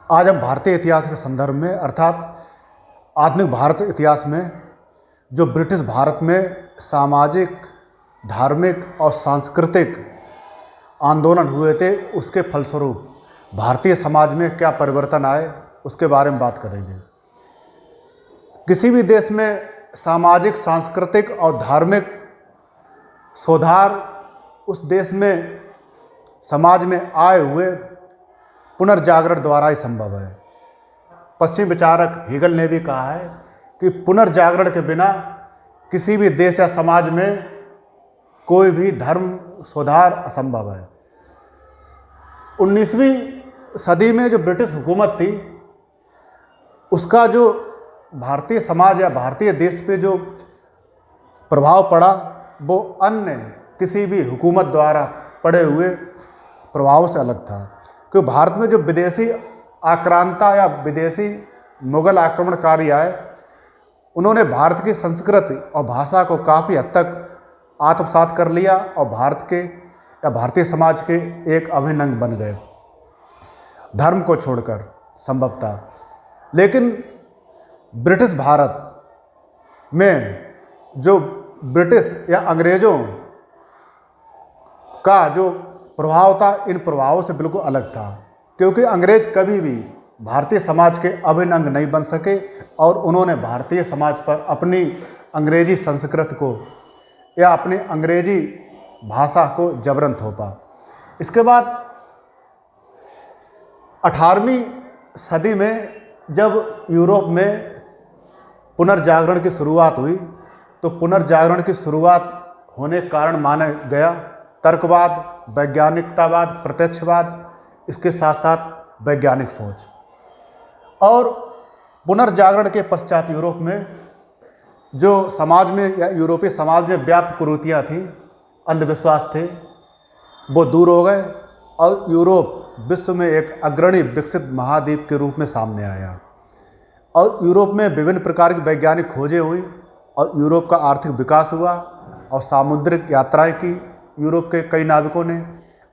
आज हम भारतीय इतिहास के संदर्भ में अर्थात आधुनिक भारत इतिहास में जो ब्रिटिश भारत में सामाजिक, धार्मिक और सांस्कृतिक आंदोलन हुए थे, उसके फलस्वरूप भारतीय समाज में क्या परिवर्तन आए उसके बारे में बात करेंगे। किसी भी देश में सामाजिक, सांस्कृतिक और धार्मिक सुधार उस देश में समाज में आए हुए पुनर्जागरण द्वारा ही संभव है। पश्चिमी विचारक हेगल ने भी कहा है कि पुनर्जागरण के बिना किसी भी देश या समाज में कोई भी धर्म सुधार असंभव है। 19वीं सदी में जो ब्रिटिश हुकूमत थी, उसका जो भारतीय समाज या भारतीय देश पे जो प्रभाव पड़ा वो अन्य किसी भी हुकूमत द्वारा पड़े हुए प्रभाव से अलग था। क्योंकि भारत में जो विदेशी आक्रांता या विदेशी मुगल आक्रमणकारी आए, उन्होंने भारत की संस्कृति और भाषा को काफ़ी हद तक आत्मसात कर लिया और भारत के या भारतीय समाज के एक अभिन्न अंग बन गए, धर्म को छोड़कर संभवतः। लेकिन ब्रिटिश भारत में जो ब्रिटिश या अंग्रेज़ों का जो प्रभाव था, इन प्रभावों से बिल्कुल अलग था। क्योंकि अंग्रेज कभी भी भारतीय समाज के अभिन्न अंग नहीं बन सके और उन्होंने भारतीय समाज पर अपनी अंग्रेजी संस्कृति को या अपनी अंग्रेजी भाषा को जबरन थोपा। इसके बाद 18वीं सदी में जब यूरोप में पुनर्जागरण की शुरुआत हुई, तो पुनर्जागरण की शुरुआत होने के कारण माना गया तर्कवाद, वैज्ञानिकतावाद, प्रत्यक्षवाद, इसके साथ साथ वैज्ञानिक सोच। और पुनर्जागरण के पश्चात यूरोप में जो समाज में या यूरोपीय समाज में व्याप्त कुरीतियाँ थीं, अंधविश्वास थे, वो दूर हो गए और यूरोप विश्व में एक अग्रणी विकसित महाद्वीप के रूप में सामने आया। और यूरोप में विभिन्न प्रकार की वैज्ञानिक खोजें हुई और यूरोप का आर्थिक विकास हुआ और सामुद्रिक यात्राएं की यूरोप के कई नाविकों ने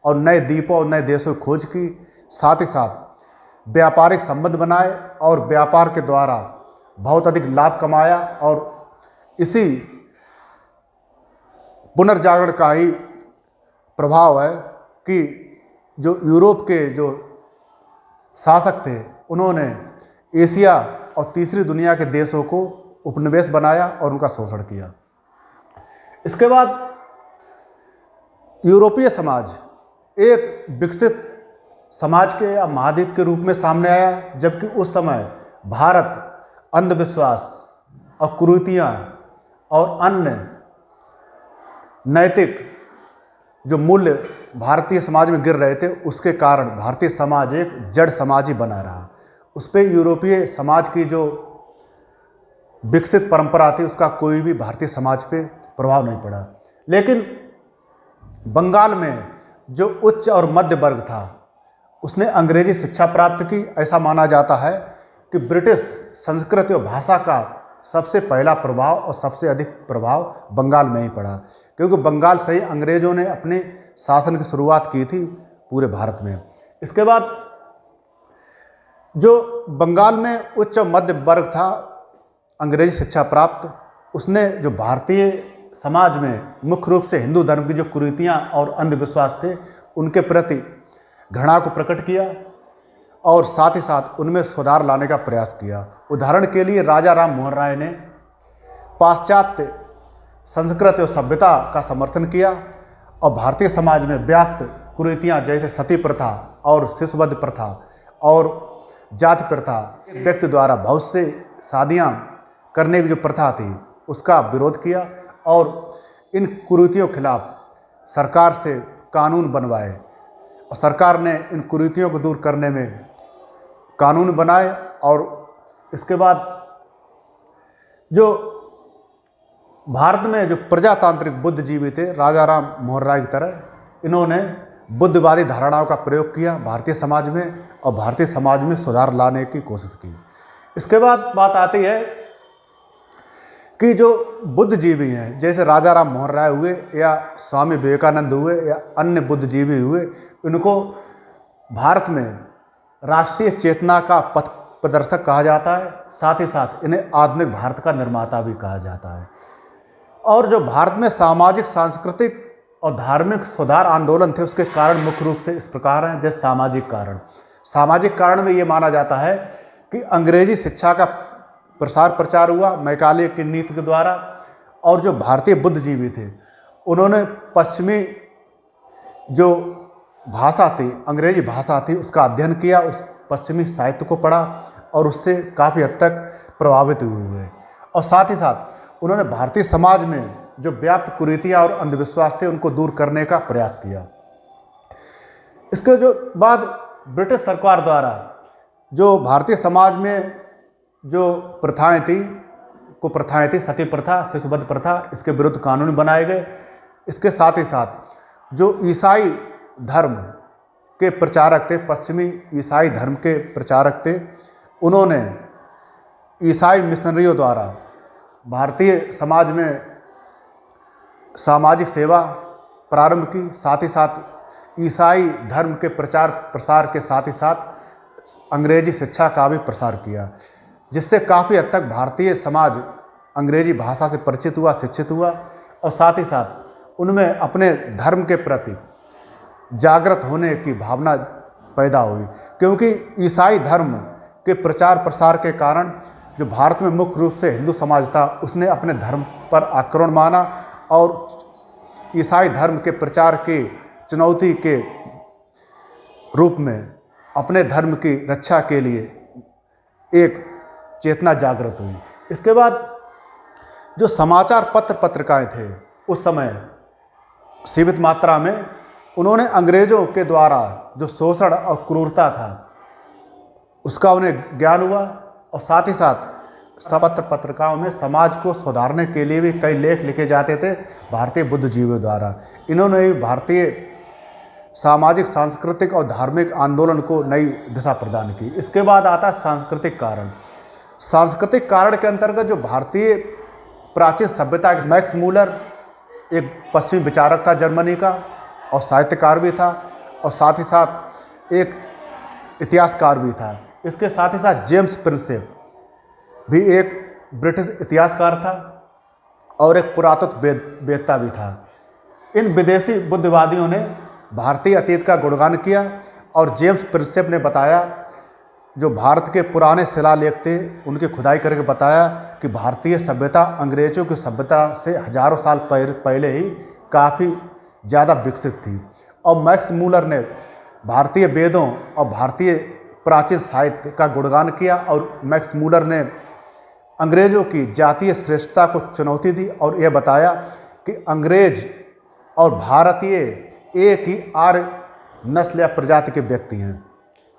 और नए द्वीपों और नए देशों की खोज की। साथ ही साथ व्यापारिक संबंध बनाए और व्यापार के द्वारा बहुत अधिक लाभ कमाया। और इसी पुनर्जागरण का ही प्रभाव है कि जो यूरोप के जो शासक थे, उन्होंने एशिया और तीसरी दुनिया के देशों को उपनिवेश बनाया और उनका शोषण किया। इसके बाद यूरोपीय समाज एक विकसित समाज के या महाद्वीप के रूप में सामने आया, जबकि उस समय भारत अंधविश्वास और कुरीतियाँ और अन्य नैतिक जो मूल्य भारतीय समाज में गिर रहे थे, उसके कारण भारतीय समाज एक जड़ समाज ही बना रहा। उस पर यूरोपीय समाज की जो विकसित परंपरा थी, उसका कोई भी भारतीय समाज पे प्रभाव नहीं पड़ा। लेकिन बंगाल में जो उच्च और मध्य वर्ग था, उसने अंग्रेजी शिक्षा प्राप्त की। ऐसा माना जाता है कि ब्रिटिश संस्कृति और भाषा का सबसे पहला प्रभाव और सबसे अधिक प्रभाव बंगाल में ही पड़ा, क्योंकि बंगाल से ही अंग्रेज़ों ने अपने शासन की शुरुआत की थी पूरे भारत में। इसके बाद जो बंगाल में उच्च और मध्य वर्ग था अंग्रेजी शिक्षा प्राप्त, उसने जो भारतीय समाज में मुख्य रूप से हिंदू धर्म की जो कुरीतियाँ और अंधविश्वास थे, उनके प्रति घृणा को प्रकट किया और साथ ही साथ उनमें सुधार लाने का प्रयास किया। उदाहरण के लिए राजा राम मोहन राय ने पाश्चात्य संस्कृति और सभ्यता का समर्थन किया और भारतीय समाज में व्याप्त कुरीतियाँ जैसे सती प्रथा और शिशुवध प्रथा और जाति प्रथा, व्यक्ति द्वारा बहुत से शादियाँ करने की जो प्रथा थी, उसका विरोध किया और इन कुरीतियों के खिलाफ सरकार से कानून बनवाए और सरकार ने इन कुरीतियों को दूर करने में कानून बनाए। और इसके बाद जो भारत में जो प्रजातांत्रिक बुद्धिजीवी थे, राजा राम मोहन राय की तरह, इन्होंने बुद्धवादी धारणाओं का प्रयोग किया भारतीय समाज में और भारतीय समाज में सुधार लाने की कोशिश की। इसके बाद बात आती है कि जो बुद्धिजीवी हैं, जैसे राजा राम मोहन राय हुए या स्वामी विवेकानंद हुए या अन्य बुद्धिजीवी हुए, इनको भारत में राष्ट्रीय चेतना का पथ प्रदर्शक कहा जाता है, साथ ही साथ इन्हें आधुनिक भारत का निर्माता भी कहा जाता है। और जो भारत में सामाजिक, सांस्कृतिक और धार्मिक सुधार आंदोलन थे, उसके कारण मुख्य रूप से इस प्रकार हैं। जैसे सामाजिक कारण में ये माना जाता है कि अंग्रेजी शिक्षा का प्रसार प्रचार हुआ मैकाले की नीति के द्वारा, और जो भारतीय बुद्धिजीवी थे उन्होंने पश्चिमी जो भाषा थी, अंग्रेजी भाषा थी, उसका अध्ययन किया, उस पश्चिमी साहित्य को पढ़ा और उससे काफ़ी हद तक प्रभावित हुए। और साथ ही साथ उन्होंने भारतीय समाज में जो व्याप्त कुरीतियाँ और अंधविश्वास थे उनको दूर करने का प्रयास किया। इसके जो बाद ब्रिटिश सरकार द्वारा जो भारतीय समाज में जो प्रथाएं थी, सती प्रथा, शिशुबद्ध प्रथा, इसके विरुद्ध कानून बनाए गए। इसके साथ ही साथ जो ईसाई धर्म के प्रचारक थे, पश्चिमी ईसाई धर्म के प्रचारक थे, उन्होंने ईसाई मिशनरियों द्वारा भारतीय समाज में सामाजिक सेवा प्रारंभ की। साथ ही साथ ईसाई धर्म के प्रचार प्रसार के साथ ही साथ अंग्रेजी शिक्षा का भी प्रसार किया, जिससे काफ़ी हद तक भारतीय समाज अंग्रेजी भाषा से परिचित हुआ, शिक्षित हुआ, और साथ ही साथ उनमें अपने धर्म के प्रति जागृत होने की भावना पैदा हुई। क्योंकि ईसाई धर्म के प्रचार प्रसार के कारण जो भारत में मुख्य रूप से हिंदू समाज था, उसने अपने धर्म पर आक्रमण माना और ईसाई धर्म के प्रचार की चुनौती के रूप में अपने धर्म की रक्षा के लिए एक चेतना जागृत हुई। इसके बाद जो समाचार पत्र पत्रिकाएं थे उस समय सीमित मात्रा में, उन्होंने अंग्रेज़ों के द्वारा जो शोषण और क्रूरता था उसका उन्हें ज्ञान हुआ, और साथ ही साथ पत्र पत्रिकाओं में समाज को सुधारने के लिए भी कई लेख लिखे जाते थे भारतीय बुद्धिजीवियों द्वारा। इन्होंने भी भारतीय सामाजिक, सांस्कृतिक और धार्मिक आंदोलन को नई दिशा प्रदान की। इसके बाद आता है सांस्कृतिक कारण। सांस्कृतिक कारण के अंतर्गत जो भारतीय प्राचीन सभ्यता के मैक्स मूलर एक पश्चिमी विचारक था जर्मनी का, और साहित्यकार भी था, और साथ ही साथ एक इतिहासकार भी था। इसके साथ ही साथ जेम्स प्रिंसेप भी एक ब्रिटिश इतिहासकार था और एक पुरातत्व वेत्ता भी था। इन विदेशी बुद्धिवादियों ने भारतीय अतीत का गुणगान किया, और जेम्स प्रिंसेप ने बताया, जो भारत के पुराने शिलालेख थे उनकी खुदाई करके बताया कि भारतीय सभ्यता अंग्रेजों की सभ्यता से हजारों साल पहले ही काफ़ी ज़्यादा विकसित थी। और मैक्स मूलर ने भारतीय वेदों और भारतीय प्राचीन साहित्य का गुणगान किया, और मैक्स मूलर ने अंग्रेज़ों की जातीय श्रेष्ठता को चुनौती दी और यह बताया कि अंग्रेज और भारतीय एक ही आर्य नस्ल या प्रजाति के व्यक्ति हैं।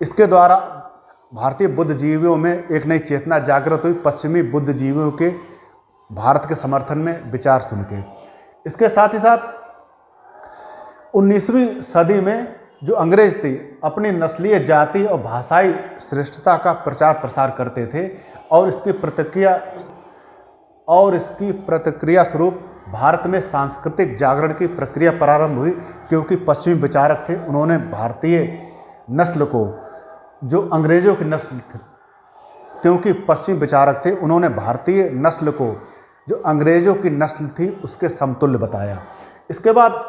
इसके द्वारा भारतीय बुद्धिजीवियों में एक नई चेतना जागृत हुई, पश्चिमी बुद्धिजीवियों के भारत के समर्थन में विचार सुन के। इसके साथ ही साथ 19वीं सदी में जो अंग्रेज थे अपनी नस्लीय, जाति और भाषाई श्रेष्ठता का प्रचार प्रसार करते थे, और इसकी प्रतिक्रिया स्वरूप भारत में सांस्कृतिक जागरण की प्रक्रिया प्रारंभ हुई। क्योंकि पश्चिमी विचारक थे, उन्होंने भारतीय नस्ल को, जो अंग्रेजों की नस्ल थी, क्योंकि पश्चिमी विचारक थे, उन्होंने भारतीय नस्ल को जो अंग्रेजों की नस्ल थी उसके समतुल्य बताया। इसके बाद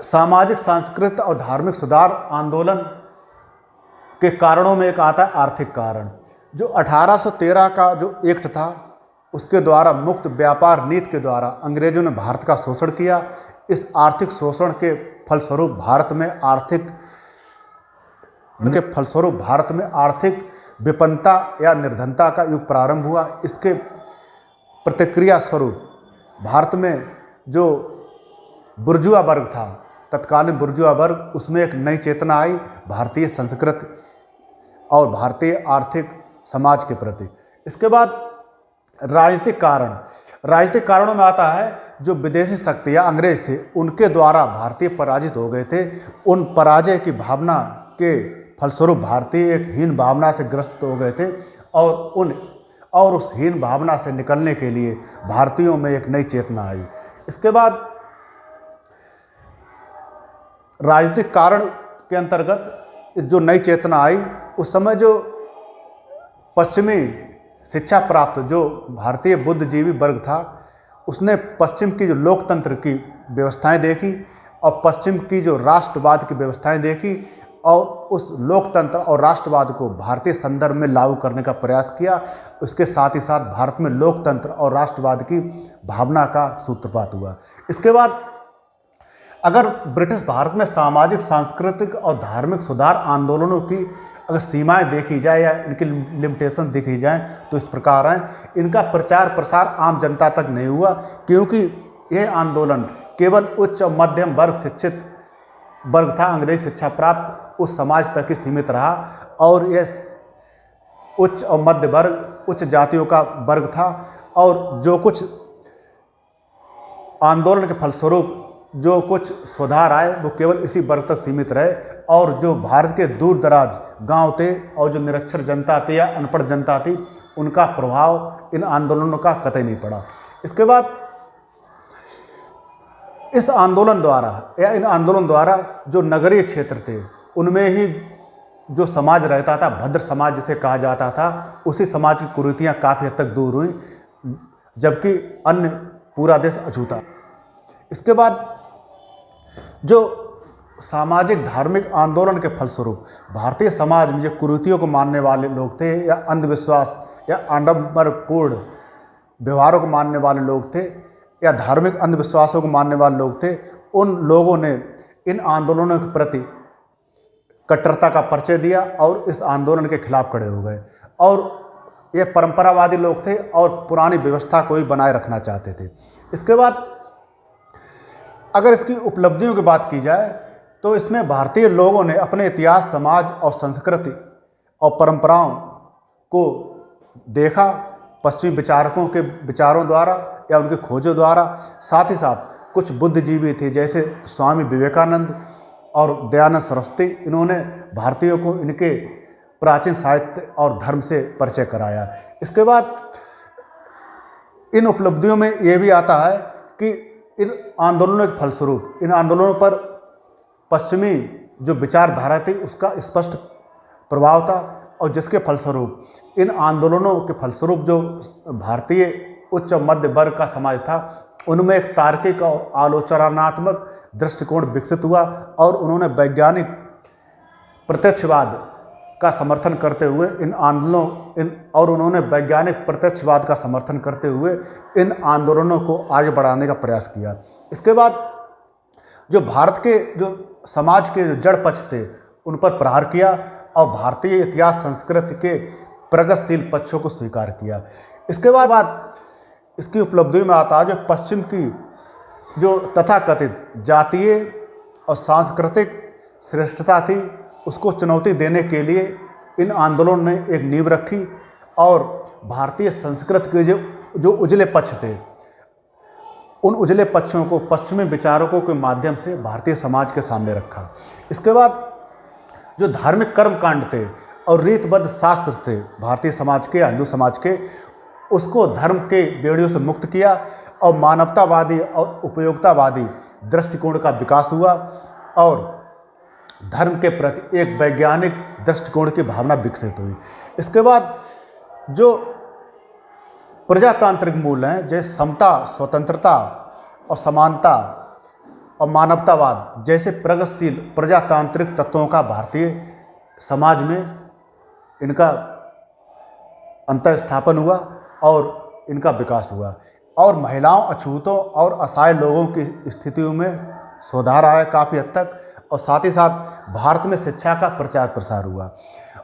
सामाजिक, सांस्कृतिक और धार्मिक सुधार आंदोलन के कारणों में एक आता है आर्थिक कारण। जो 1813 का जो एक्ट था उसके द्वारा, मुक्त व्यापार नीति के द्वारा अंग्रेजों ने भारत का शोषण किया। इस आर्थिक शोषण के फलस्वरूप भारत में आर्थिक विपन्नता या निर्धनता का युग प्रारंभ हुआ। इसके प्रतिक्रिया स्वरूप भारत में जो बुर्जुआ वर्ग था, तत्कालीन बुर्जुआ वर्ग, उसमें एक नई चेतना आई भारतीय संस्कृति और भारतीय आर्थिक समाज के प्रति। इसके बाद राजनीतिक कारणों में आता है जो विदेशी शक्ति या अंग्रेज थे उनके द्वारा भारतीय पराजित हो गए थे। उन पराजय की भावना के फलस्वरूप भारतीय एक हीन भावना से ग्रस्त हो गए थे, और उस हीन भावना से निकलने के लिए भारतीयों में एक नई चेतना आई। इसके बाद राजनीतिक कारण के अंतर्गत जो नई चेतना आई, उस समय जो पश्चिमी शिक्षा प्राप्त जो भारतीय बुद्धिजीवी वर्ग था, उसने पश्चिम की जो लोकतंत्र की व्यवस्थाएं देखी और पश्चिम की जो राष्ट्रवाद की व्यवस्थाएं देखी और उस लोकतंत्र और राष्ट्रवाद को भारतीय संदर्भ में लागू करने का प्रयास किया। उसके साथ ही साथ भारत में लोकतंत्र और राष्ट्रवाद की भावना का सूत्रपात हुआ। इसके बाद अगर ब्रिटिश भारत में सामाजिक, सांस्कृतिक और धार्मिक सुधार आंदोलनों की अगर सीमाएं देखी जाए या इनकी लिमिटेशन देखी जाए तो इस प्रकार हैं। इनका प्रचार प्रसार आम जनता तक नहीं हुआ, क्योंकि यह आंदोलन केवल उच्च और मध्यम वर्ग शिक्षित वर्ग था, अंग्रेजी शिक्षा प्राप्त उस समाज तक ही सीमित रहा और यह उच्च और मध्य वर्ग, उच्च जातियों का वर्ग था। और जो कुछ आंदोलन के फलस्वरूप जो कुछ सुधार आए वो केवल इसी वर्ग तक सीमित रहे और जो भारत के दूर दराज गांव थे और जो निरक्षर जनता थी या अनपढ़ जनता थी, उनका प्रभाव इन आंदोलनों का कतई नहीं पड़ा। इसके बाद इस आंदोलन द्वारा या इन आंदोलन द्वारा जो नगरीय क्षेत्र थे उनमें ही जो समाज रहता था, भद्र समाज जिसे कहा जाता था, उसी समाज की कुरीतियाँ काफ़ी हद तक दूर हुई, जबकि अन्य पूरा देश अछूता। इसके बाद जो सामाजिक धार्मिक आंदोलन के फलस्वरूप भारतीय समाज में जो कुरीतियों को मानने वाले लोग थे या अंधविश्वास या आडंबरपूर्ण व्यवहारों को मानने वाले लोग थे या धार्मिक अंधविश्वासों को मानने वाले लोग थे, उन लोगों ने इन आंदोलनों के प्रति कट्टरता का परिचय दिया और इस आंदोलन के खिलाफ खड़े हो गए। और ये परंपरावादी लोग थे और पुरानी व्यवस्था को ही बनाए रखना चाहते थे। इसके बाद अगर इसकी उपलब्धियों की बात की जाए तो इसमें भारतीय लोगों ने अपने इतिहास, समाज और संस्कृति और परंपराओं को देखा पश्चिमी विचारकों के विचारों द्वारा या उनके खोजों द्वारा। साथ ही साथ कुछ बुद्धिजीवी थे जैसे स्वामी विवेकानंद और दयानंद सरस्वती, इन्होंने भारतीयों को इनके प्राचीन साहित्य और धर्म से परिचय कराया। इसके बाद इन उपलब्धियों में ये भी आता है कि इन आंदोलनों के फलस्वरूप इन आंदोलनों पर पश्चिमी जो विचारधारा थी उसका स्पष्ट प्रभाव था और जिसके फलस्वरूप इन आंदोलनों के फलस्वरूप जो भारतीय उच्च मध्य वर्ग का समाज था उनमें एक तार्किक और आलोचनात्मक दृष्टिकोण विकसित हुआ और उन्होंने वैज्ञानिक प्रत्यक्षवाद का समर्थन करते हुए उन्होंने वैज्ञानिक प्रत्यक्षवाद का समर्थन करते हुए इन आंदोलनों को आगे बढ़ाने का प्रयास किया। इसके बाद जो भारत के जो समाज के जो जड़ पक्ष थे उन पर प्रहार किया और भारतीय इतिहास संस्कृति के प्रगतिशील पक्षों को स्वीकार किया। इसके बाद इसकी उपलब्धियों में आता है जो पश्चिम की जो तथाकथित जातीय और सांस्कृतिक श्रेष्ठता थी उसको चुनौती देने के लिए इन आंदोलनों ने एक नींव रखी और भारतीय संस्कृति के जो उजले पक्ष थे उन उजले पक्षों को पश्चिमी विचारकों के माध्यम से भारतीय समाज के सामने रखा। इसके बाद जो धार्मिक कर्मकांड थे और रीतबद्ध शास्त्र थे भारतीय समाज के, हिंदू समाज के, उसको धर्म के बेड़ियों से मुक्त किया और मानवतावादी और उपयोगितावादी दृष्टिकोण का विकास हुआ और धर्म के प्रति एक वैज्ञानिक दृष्टिकोण की भावना विकसित हुई। इसके बाद जो प्रजातांत्रिक मूल्य हैं जैसे समता, स्वतंत्रता और समानता और मानवतावाद जैसे प्रगतिशील प्रजातांत्रिक तत्वों का भारतीय समाज में इनका अंतर्स्थापन हुआ और इनका विकास हुआ और महिलाओं, अछूतों और असहाय लोगों की स्थितियों में सुधार आया काफ़ी हद तक और साथ ही साथ भारत में शिक्षा का प्रचार प्रसार हुआ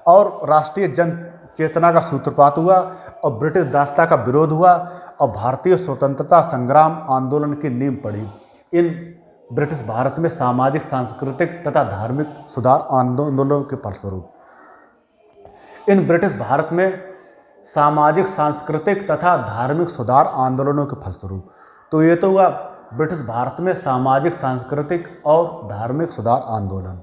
और राष्ट्रीय जन चेतना का सूत्रपात हुआ और ब्रिटिश दासता का विरोध हुआ और भारतीय स्वतंत्रता संग्राम आंदोलन की नींव पड़ी। इन ब्रिटिश भारत में सामाजिक, सांस्कृतिक तथा धार्मिक सुधार आंदोलनों के फलस्वरूप इन ब्रिटिश भारत में सामाजिक, सांस्कृतिक तथा धार्मिक सुधार आंदोलनों के फलस्वरूप। तो ये तो हुआ ब्रिटिश भारत में सामाजिक, सांस्कृतिक और धार्मिक सुधार आंदोलन।